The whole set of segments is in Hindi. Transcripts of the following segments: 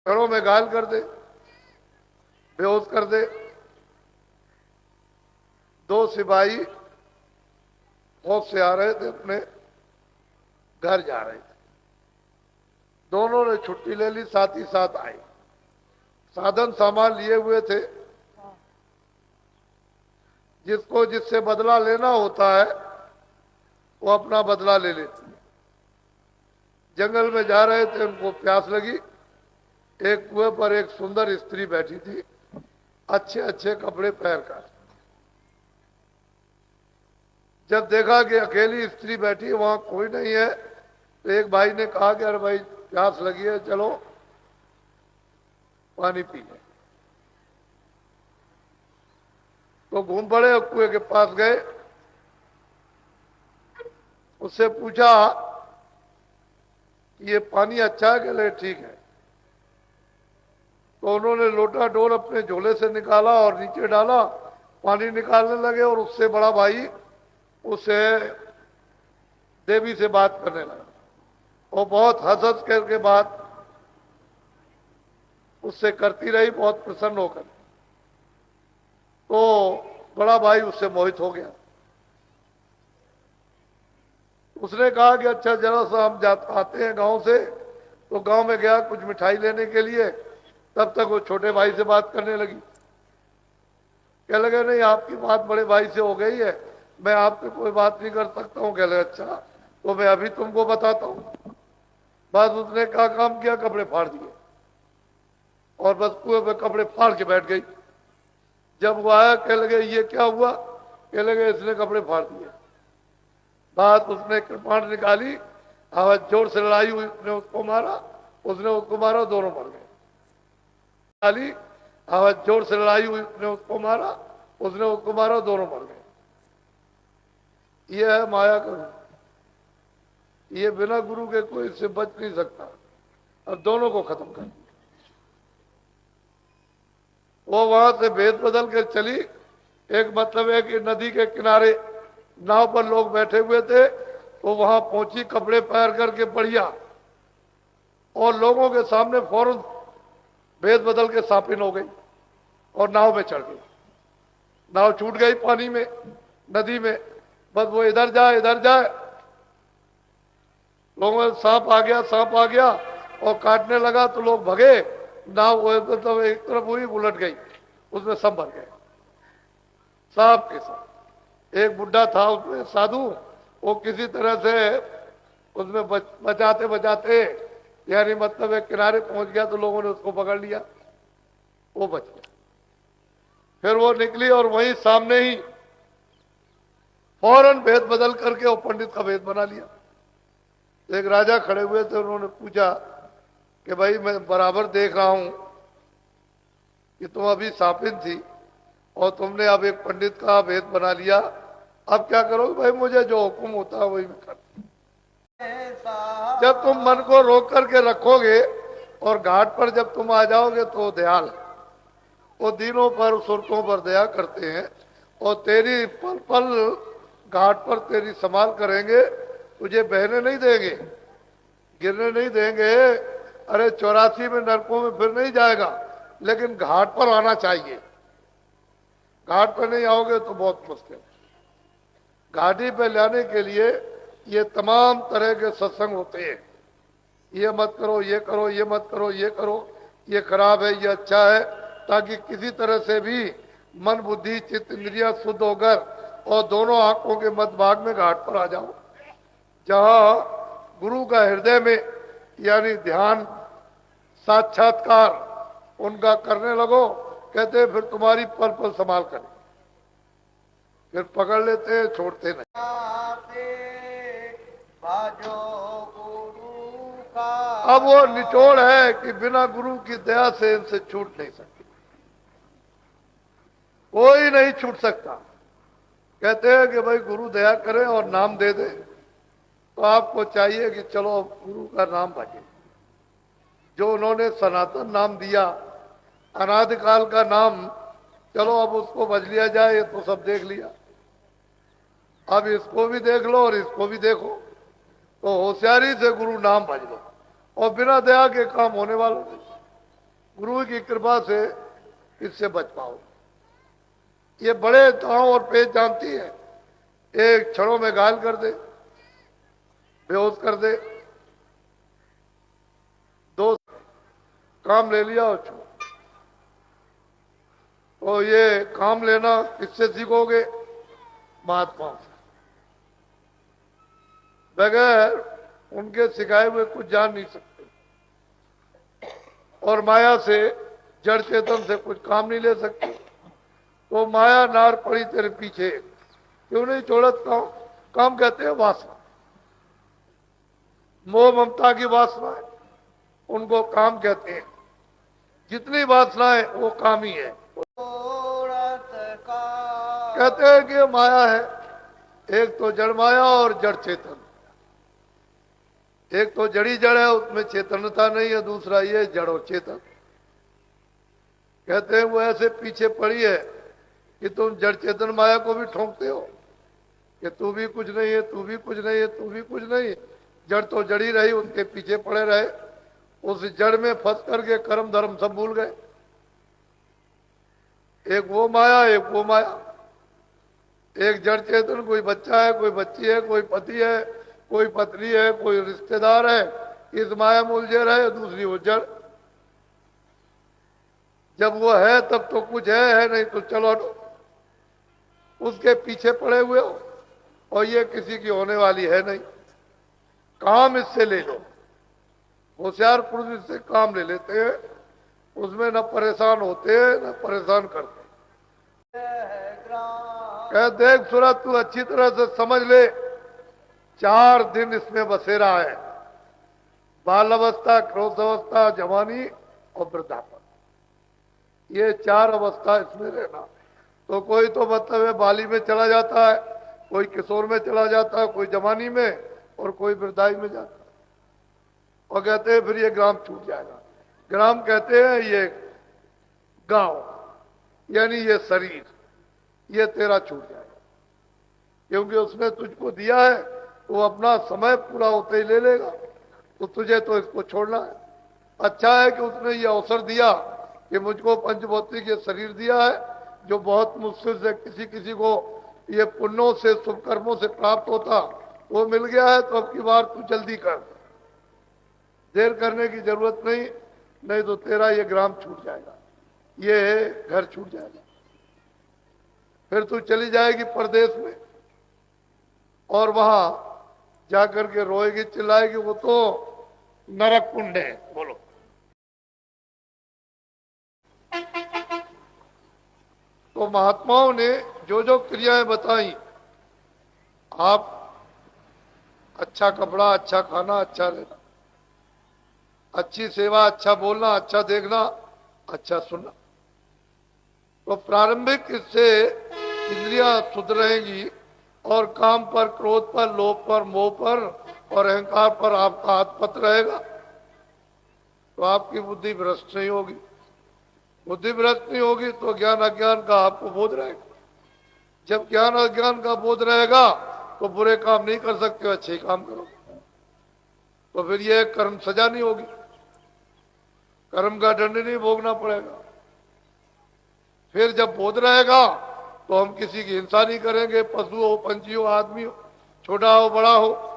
घरों में घायल कर दे, बेहोश कर दे। दो सिपाही फौज से आ रहे थे, अपने घर जा रहे थे। दोनों ने छुट्टी ले ली, साथ ही साथ आए। साधन सामान लिए हुए थे। जिसको जिससे बदला लेना होता है वो अपना बदला ले लेते हैं। जंगल में जा रहे थे, उनको प्यास लगी। एक कुएं पर एक सुंदर स्त्री बैठी थी, अच्छे अच्छे कपड़े पहनकर। जब देखा कि अकेली स्त्री बैठी, वहां कोई नहीं है, तो एक भाई ने कहा कि अरे भाई प्यास लगी है, चलो पानी पी ले। तो घूम पड़े और कुएं के पास गए। उससे पूछा कि ये पानी अच्छा है? कि ठीक है। तो उन्होंने लोटा डोल अपने झोले से निकाला और नीचे डाला, पानी निकालने लगे। और उससे बड़ा भाई उससे देवी से बात करने लगा। वो बहुत हंस हंस करके बात उससे करती रही, बहुत प्रसन्न होकर। तो बड़ा भाई उससे मोहित हो गया। उसने कहा कि अच्छा जरा सा हम आते हैं गांव से। तो गांव में गया कुछ मिठाई लेने के लिए। तब तक वो छोटे भाई से बात करने लगी। कह लगे नहीं, आपकी बात बड़े भाई से हो गई है, मैं आपसे कोई बात नहीं कर सकता हूँ। कह लगे अच्छा, तो मैं अभी तुमको बताता हूँ। बस उसने क्या काम किया, कपड़े फाड़ दिए और बस कुएं पे कपड़े फाड़ के बैठ गई। जब वो आया, कह लगे ये क्या हुआ? कह लगे इसने कपड़े फाड़ दिए। बात उसने कृपाण निकाली, आवाज जोर से लड़ाई हुई, उसने उसको मारा, उसने उसको मारा, दोनों मर गए। निकाली, आवाज जोर से लड़ाई हुई, उसने उसको मारा, उसने उसको मारा, दोनों मर गए। यह है माया का रूप। ये बिना गुरु के कोई इससे बच नहीं सकता। अब दोनों को खत्म कर। वो वहां से भेद बदल कर चली। एक मतलब है कि नदी के किनारे नाव पर लोग बैठे हुए थे, तो वहां पहुंची, कपड़े पहन करके बढ़िया, और लोगों के सामने फौरन भेद बदल के सापिन हो गई और नाव में चढ़ गई। नाव छूट गई पानी में, नदी में। बस वो इधर जाए इधर जाए, लोगों में सांप आ गया, सांप आ गया और काटने लगा, तो लोग भगे। नाव मतलब एक तरफ हुई, उलट गई, उसमें सब मर गए सांप के साथ। एक बुढ़ा था उसमें साधु, वो किसी तरह से उसमें बचाते बचाते, यानी मतलब एक किनारे पहुंच गया, तो लोगों ने उसको पकड़ लिया, वो बच गया। फिर वो निकली और वहीं सामने ही फौरन भेद बदल करके वो पंडित का भेद बना लिया। एक राजा खड़े हुए थे, उन्होंने पूछा कि भाई मैं बराबर देख रहा हूं कि तुम अभी सापिन थी और तुमने अब एक पंडित का भेद बना लिया, अब क्या करोगे? भाई मुझे जो हुक्म होता है वही मैं करता। जब तुम मन को रोक करके रखोगे और घाट पर जब तुम आ जाओगे तो दयाल, वो दीनों पर सुरतों पर दया करते हैं और तेरी पल पल घाट पर तेरी संभाल करेंगे, तुझे बहने नहीं देंगे, गिरने नहीं देंगे। अरे 84 में नरकों में फिर नहीं जाएगा, लेकिन घाट पर आना चाहिए। घाट पर नहीं आओगे तो बहुत मुश्किल। घाटी पे लाने के लिए ये तमाम तरह के सत्संग होते हैं। ये मत करो, ये करो, ये मत करो, ये करो, ये खराब है, ये अच्छा है, ताकि किसी तरह से भी मन बुद्धि चित्त इंद्रिया शुद्ध होकर और दोनों आंखों के मध्य भाग में घाट पर आ जाओ, जहां गुरु का हृदय में यानी ध्यान साक्षात्कार उनका करने लगो। कहते फिर तुम्हारी पल पल संभाल करें, फिर पकड़ लेते हैं, छोड़ते नहीं। अब वो निचोड़ है कि बिना गुरु की दया से इनसे छूट नहीं सकती, कोई नहीं छूट सकता। कहते हैं कि भाई गुरु दया करें और नाम दे दे, तो आपको चाहिए कि चलो गुरु का नाम भजे। जो उन्होंने सनातन नाम दिया, अनादिकाल का नाम, चलो अब उसको भज लिया जाए। ये तो सब देख लिया, अब इसको भी देख लो और इसको भी देखो। तो होशियारी से गुरु नाम भज लो और बिना दया के काम होने वालों नहीं। गुरु की कृपा से इससे बच पाओ। ये बड़े दांव और पेच जानती है, एक क्षणों में घायल कर दे, बेहोश कर दे। दो काम ले लिया और छो। तो ये काम लेना किससे सीखोगे? महात्माओं से। बगैर उनके सिखाए हुए कुछ जान नहीं सकते, और माया से, जड़ चेतन से कुछ काम नहीं ले सकते। तो माया नार पड़ी तेरे पीछे, क्यों नहीं छोड़ता? काम कहते हैं वासना, मोह ममता की वासना है, उनको काम कहते हैं। जितनी वासनाएं वो काम ही है। कहते हैं कि माया है, एक तो जड़ माया और जड़ चेतन। एक तो जड़ी जड़ है, उसमें चेतनता नहीं है, दूसरा ये जड़ और चेतन। कहते हैं वो ऐसे पीछे पड़ी है कि तुम जड़ चेतन माया को भी ठोंकते हो कि तू भी कुछ नहीं है, तू भी कुछ नहीं है, तू भी कुछ नहीं। जड़ तो जड़ी रही, उनके पीछे पड़े रहे, उस जड़ में फंस करके कर्म धर्म सब भूल गए। एक वो माया, एक वो माया। एक जड़ चेतन, कोई बच्चा है, कोई बच्ची है, कोई पति है, कोई पत्नी है, कोई रिश्तेदार है, इस माया में उलझे रहे। दूसरी वो जड़, जब वो है तब तो कुछ है नहीं तो चलो उसके पीछे पड़े हुए हो, और ये किसी की होने वाली है नहीं। काम इससे ले लो। होशियार पुरुष इससे काम ले लेते हैं, उसमें न परेशान होते न परेशान करते। कह देख सूरत, तू अच्छी तरह से समझ ले, 4 दिन इसमें बसेरा है। बाल अवस्था, क्रोध अवस्था, जवानी और वृद्धापन, ये 4 अवस्था इसमें रहना। तो कोई तो मतलब है बाली में चला जाता है, कोई किशोर में चला जाता है, कोई जवानी में, और कोई वृद्धाई में जाता है। और कहते हैं फिर ये ग्राम छूट जाएगा। ग्राम कहते हैं ये गांव, यानी ये शरीर, ये तेरा छूट जाएगा, क्योंकि उसने तुझको दिया है, वो अपना समय पूरा होते ही ले लेगा। तो तुझे तो इसको छोड़ना है। अच्छा है कि उसने ये अवसर दिया कि मुझको पंचभौतिक ये शरीर दिया है, जो बहुत मुश्किल से किसी किसी को ये पुण्यों से, शुभ कर्मों से प्राप्त होता, वो मिल गया है। तो अब की बार तू जल्दी कर, देर करने की जरूरत नहीं, नहीं तो तेरा ये ग्राम छूट जाएगा, ये घर छूट जाएगा। फिर तू चली जाएगी परदेश में, और वहां जाकर के रोएगी, चिल्लाएगी, वो तो नरक कुंड है। बोलो, तो महात्माओं ने जो जो क्रियाएं बताई, आप अच्छा कपड़ा, अच्छा खाना, अच्छा लेना, अच्छी सेवा, अच्छा बोलना, अच्छा देखना, अच्छा सुनना, तो प्रारंभिक इससे इंद्रियां शुद्ध रहेंगी, और काम पर, क्रोध पर, लोभ पर, मोह पर और अहंकार पर आपका हाथ पत रहेगा। तो आपकी बुद्धि भ्रष्ट नहीं होगी। बुद्धि भ्रष्ट नहीं होगी तो ज्ञान अज्ञान का आपको बोध रहेगा। जब ज्ञान अज्ञान का बोध रहेगा तो बुरे काम नहीं कर सकते, अच्छे काम करो। तो फिर यह कर्म सजा नहीं होगी, कर्म का दंड नहीं भोगना पड़ेगा। फिर जब बोध रहेगा तो हम किसी की हिंसा नहीं करेंगे, पशु हो, पंछी हो, आदमी हो, छोटा हो, बड़ा हो।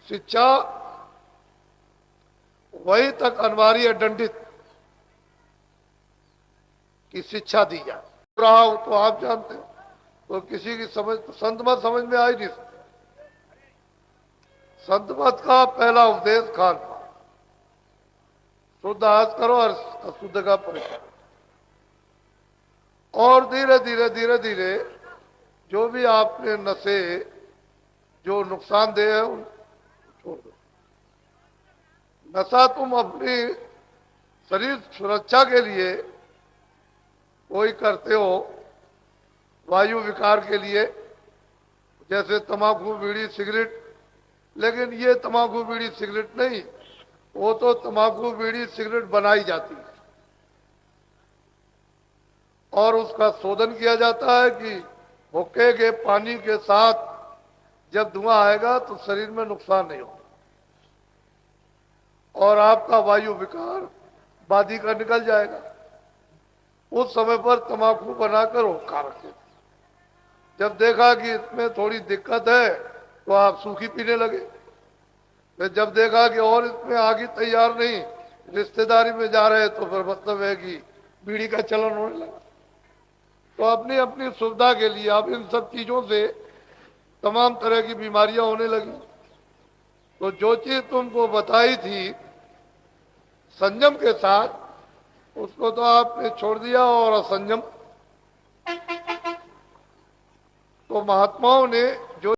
शिक्षा वही तक अनिवार्य दंडित की शिक्षा दी जाए। रहा हो तो आप जानते हो, तो किसी की समझ, तो संत मत समझ में आई नहीं सकती। संत मत का पहला उपदेश खान पान, शुद्ध हाथ करो और अशुद्ध का परिचय। और धीरे धीरे धीरे धीरे जो भी आपने नशे जो नुकसानदेह है उनको छोड़ दो। नशा तुम अपनी शरीर सुरक्षा के लिए कोई करते हो, वायु विकार के लिए, जैसे तंबाकू, बीड़ी, सिगरेट। लेकिन ये तंबाकू, बीड़ी, सिगरेट नहीं, वो तो तंबाकू, बीड़ी, सिगरेट बनाई जाती है और उसका शोधन किया जाता है कि हुक्के के पानी के साथ जब धुआं आएगा तो शरीर में नुकसान नहीं होगा और आपका वायु विकार बादी का निकल जाएगा। उस समय पर तंबाकू बनाकर हुक्का रखते थे। जब देखा कि इसमें थोड़ी दिक्कत है तो आप सूखी पीने लगे। फिर जब देखा कि और इसमें आगे तैयार नहीं, रिश्तेदारी में जा रहे तो फिर मतलब है कि बीड़ी का चलन होने लगा। तो अपनी अपनी सुविधा के लिए अब इन सब चीजों से तमाम तरह की बीमारियां होने लगी। तो जो चीज तुमको बताई थी संयम के साथ, उसको तो आपने छोड़ दिया और असंयम। तो महात्माओं ने जो